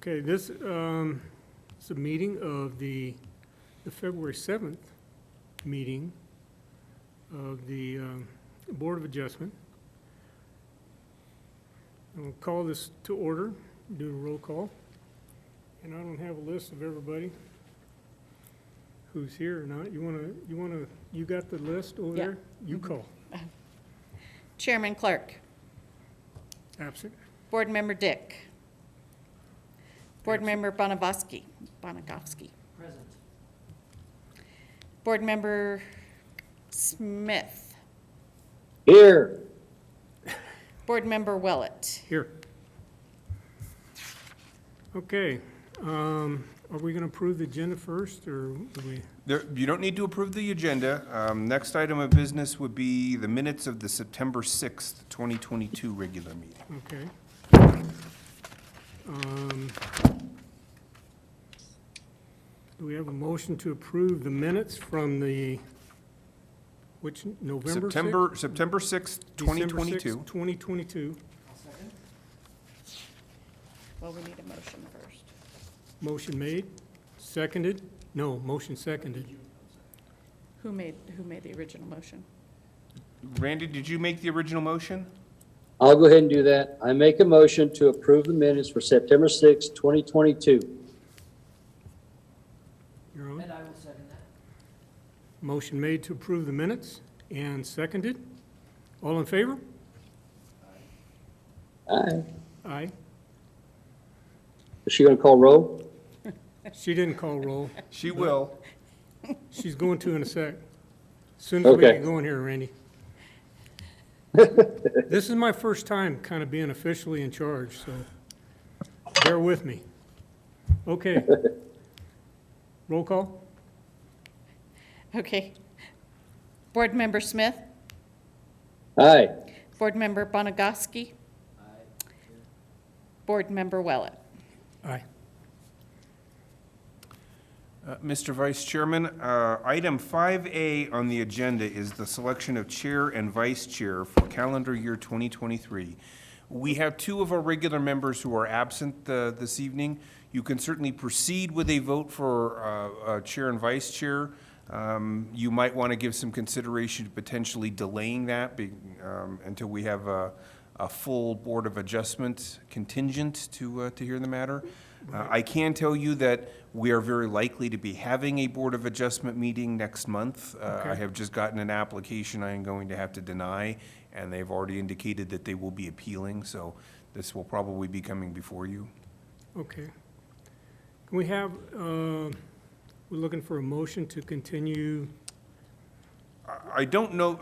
Okay, this is a meeting of the February 7th meeting of the Board of Adjustment. I'll call this to order, do a roll call. And I don't have a list of everybody who's here or not. You got the list over Yeah. there? You call. Chairman Clark, Absent. Board Member Dick, Board Member Bonagowski. Present. Board Member Smith, Here. Board Member Willett. Here. Okay, are we going to approve the agenda first, or do we? You don't need to approve the agenda. Next item of business would be the minutes of the September 6th, 2022 regular meeting. Okay. Do we have a motion to approve the minutes from the, which, November 6th? September 6th, December 2022. 6th, 2022. I'll second. Well, we need a motion first. Motion made, seconded? No, motion seconded. Who made the original motion? Randy, did you make the original motion? I'll go ahead and do that. I make a motion to approve the minutes for September 6, 2022. You're on. And I will second that. Motion made to approve the minutes and seconded. All in favor? Aye. Aye. Is she going to call roll? She didn't call roll. She will. She's going to in a sec. As soon as we Okay. get going here, Randy. This is my first time kind of being officially in charge, so bear with me. Okay. Roll call? Okay. Board Member Smith, Aye. Board Member Bonagowski, Aye. Board Member Willett. Aye. Mr. Vice Chairman, item 5A on the agenda is the selection of chair and vice chair for calendar year 2023. We have two of our regular members who are absent this evening. You can certainly proceed with a vote for chair and vice chair. You might want to give some consideration to potentially delaying that until we have a full Board of Adjustment contingent to hear the matter. I can tell you that we are very likely to be having a Board of Adjustment meeting next month. I Okay. have just gotten an application I am going to have to deny, and they've already indicated that they will be appealing, so this will probably be coming before you. Okay. Can we have, we're looking for a motion to continue. I don't know,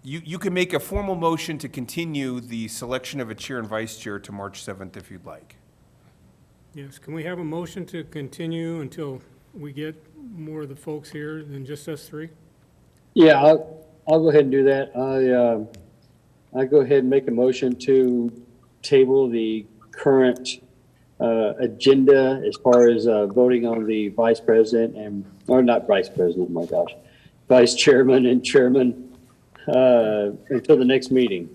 you can make a formal motion to continue the selection of a chair and vice chair to March 7th if you'd like. Yes, can we have a motion to continue until we get more of the folks here than just us three? Yeah, I'll go ahead and do that. I go ahead and make a motion to table the current agenda as far as voting on the vice president or not vice president, my gosh, vice chairman and chairman until the next meeting.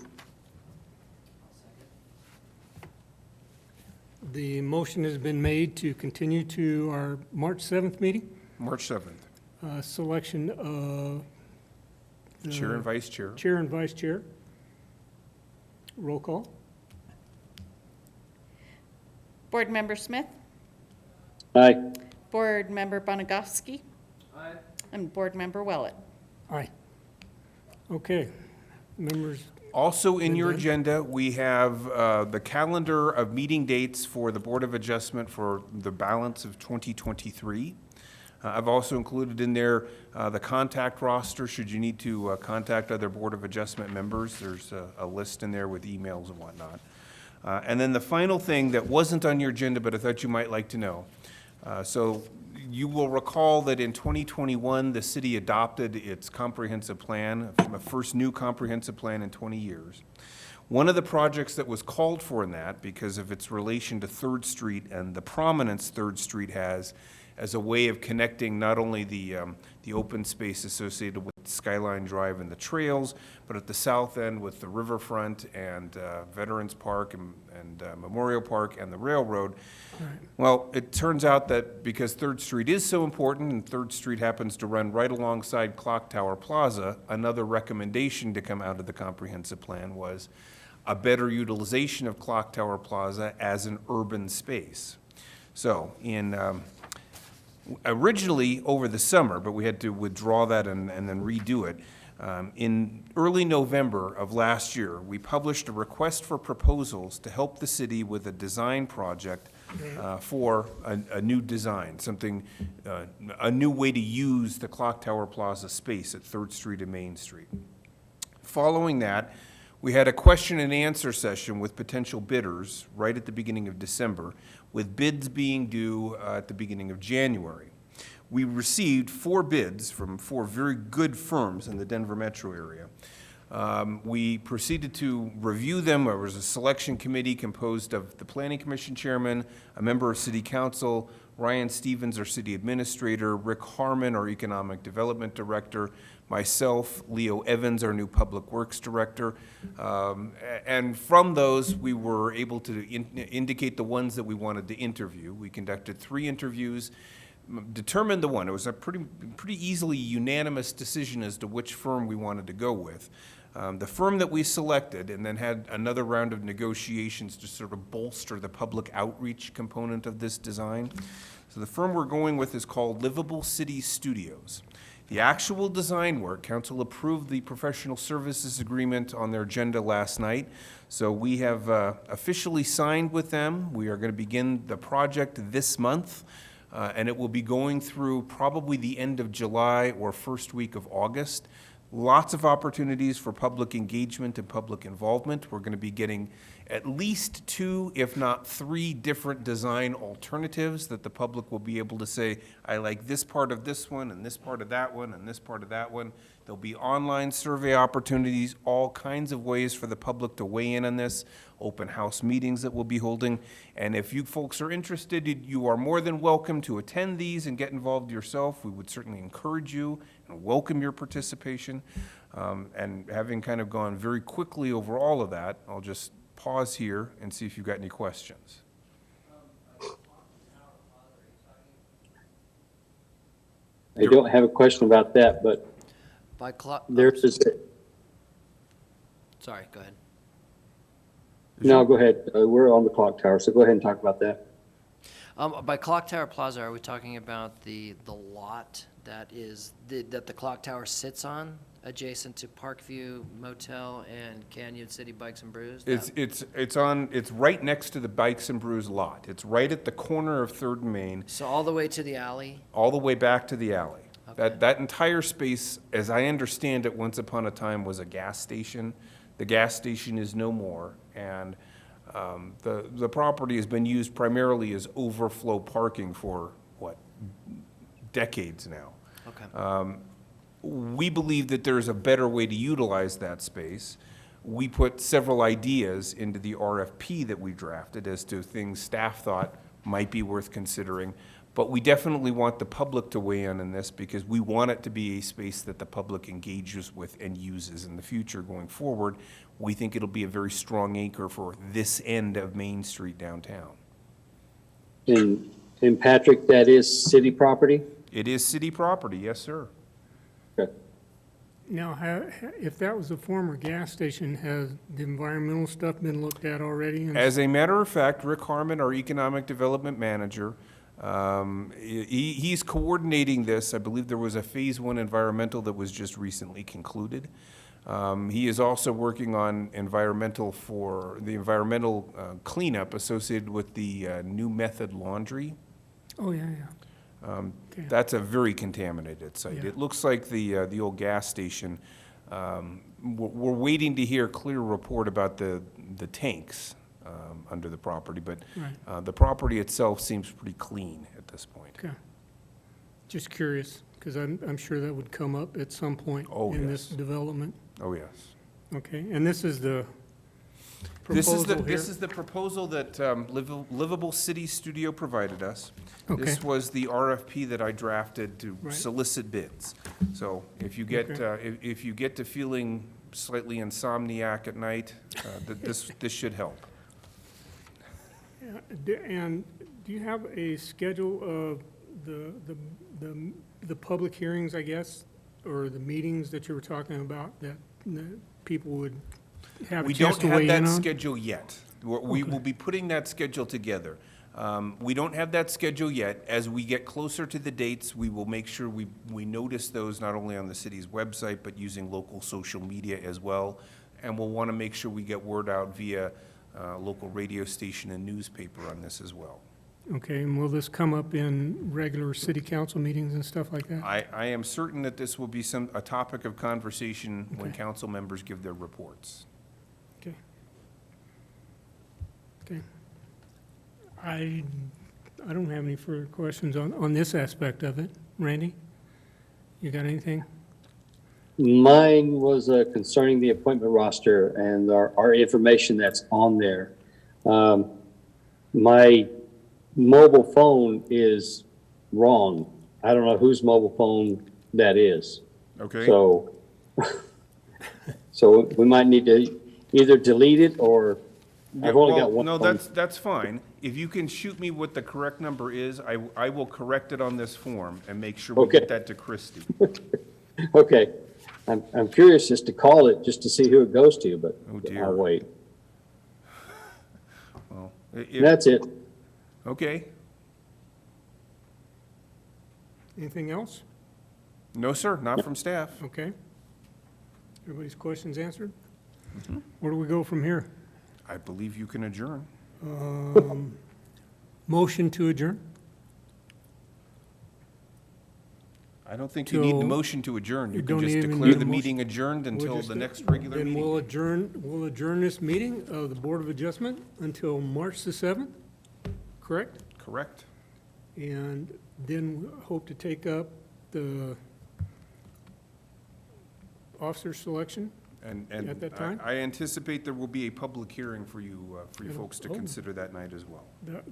The motion has been made to continue to our March 7th meeting, March 7th, selection of the chair and vice chair. chair and vice chair. Roll call? Board Member Smith, Aye. Board Member Bonagowski, Aye. and Board Member Willett. Aye. Okay, members, Also in your Good. agenda, we have the calendar of meeting dates for the Board of Adjustment for the balance of 2023. I've also included in there the contact roster, should you need to contact other Board of Adjustment members. There's a list in there with emails and whatnot. And then the final thing that wasn't on your agenda, but I thought you might like to know. So you will recall that in 2021, the city adopted its comprehensive plan, a first new comprehensive plan in 20 years. One of the projects that was called for in that, because of its relation to 3rd Street and the prominence 3rd Street has as a way of connecting not only the open space associated with Skyline Drive and the trails, but at the south end with the riverfront and Veterans Park and Memorial Park and the railroad. Well, it turns out that because Third Street is so important, and Third Street happens to run right alongside Clock Tower Plaza, another recommendation to come out of the comprehensive plan was a better utilization of Clock Tower Plaza as an urban space. So originally over the summer, but we had to withdraw that and then redo it. In early November of last year, we published a request for proposals to help the city with a design project for a new design, a new way to use the Clock Tower Plaza space at 3rd Street and Main Street. Following that, we had a question and answer session with potential bidders right at the beginning of December, with bids being due at the beginning of January. We received 4 bids from 4 very good firms in the Denver metro area. We proceeded to review them. There was a selection committee composed of the Planning Commission chairman, a member of City Council, Ryan Stevens, our city administrator, Rick Harmon, our economic development director, myself, Leo Evans, our new public works director. And from those, we were able to indicate the ones that we wanted to interview. We conducted 3 interviews, determined the one. It was a pretty easily unanimous decision as to which firm we wanted to go with. The firm that we selected, and then had another round of negotiations to sort of bolster the public outreach component of this design. So the firm we're going with is called Livable City Studios. The actual design work, council approved the professional services agreement on their agenda last night. So we have officially signed with them. We are going to begin the project this month. And it will be going through probably the end of July or first week of August. Lots of opportunities for public engagement and public involvement. We're going to be getting at least 2, if not 3 different design alternatives that the public will be able to say, I like this part of this one, and this part of that one, and this part of that one. There'll be online survey opportunities, all kinds of ways for the public to weigh in on this, open house meetings that we'll be holding. And if you folks are interested, you are more than welcome to attend these and get involved yourself. We would certainly encourage you and welcome your participation. And having kind of gone very quickly over all of that, I'll just pause here and see if you've got any questions. I don't have a question about that, but By clock. there's a, Sorry, go ahead. no, go ahead. We're on the clock tower, so go ahead and talk about that. By Clock Tower Plaza, are we talking about the lot that that the clock tower sits on, adjacent to Parkview Motel and Canyon City Bikes and Brews? It's right next to the Bikes and Brews lot. It's right at the corner of 3rd and Main, So all the way to the alley? all the way back to the alley. Okay. That entire space, as I understand it, once upon a time was a gas station. The gas station is no more, and the property has been used primarily as overflow parking for, decades now. Okay. We believe that there's a better way to utilize that space. We put several ideas into the RFP that we drafted as to things staff thought might be worth considering. But we definitely want the public to weigh in on this because we want it to be a space that the public engages with and uses in the future going forward. We think it'll be a very strong anchor for this end of Main Street downtown. And Patrick, that is city property? It is city property, yes, sir. Okay. Now, if that was a former gas station, has the environmental stuff been looked at already? As a matter of fact, Rick Harmon, our economic development manager, he's coordinating this. I believe there was a Phase 1 environmental that was just recently concluded. He is also working on environmental cleanup associated with the New Method Laundry. Oh, yeah. Okay. That's a very contaminated site. Yeah. It looks like the old gas station. We're waiting to hear a clear report about the tanks under the property, but Right. the property itself seems pretty clean at this point. Okay. Just curious, because I'm sure that would come up at some point Oh, in this yes. development. Oh, yes. Okay, and this is the proposal here? This is the proposal that Livable City Studio provided us. Okay. This was the RFP that I drafted to Right. solicit bids. So if you get, Okay. if you get to feeling slightly insomniac at night, this should help. And do you have a schedule of the public hearings, I guess, or the meetings that you were talking about that people would have a We chance don't to have weigh that in on? schedule yet. We will be putting that schedule together. We don't have that schedule yet. As we get closer to the dates, we will make sure we notice those not only on the city's website, but using local social media as well. And we'll want to make sure we get word out via local radio station and newspaper on this as well. Okay, and will this come up in regular city council meetings and stuff like that? I am certain that this will be a topic of conversation when Okay. council members give their reports. Okay. Okay. I don't have any further questions on this aspect of it. Randy, you got anything? Mine was concerning the appointment roster and our information that's on there. My mobile phone is wrong. I don't know whose mobile phone that is. Okay? So, so we might need to either delete it or, I've only got one No, phone. that's fine. If you can shoot me what the correct number is, I will correct it on this form and make sure we Okay. get that to Christie. Okay. I'm curious just to call it, just to see who it goes to, but Oh, dear. I'll wait. Well, That's it. okay. Anything else? No, sir, not from staff. Okay. Everybody's questions answered? Where do we go from here? I believe you can adjourn. Motion to adjourn? I don't think you need the Till- motion to adjourn. You You can don't just even declare need a the motion. meeting adjourned until just- the next regular Then meeting. we'll adjourn this meeting of the Board of Adjustment until March the 7th, correct? Correct? And then we hope to take up the officer selection. And At that time? I anticipate there will be a public hearing for you It'll- folks to oh. consider that night as well.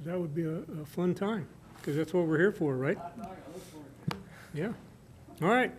That would be a fun time, because that's what we're here for, right? Yeah. All right.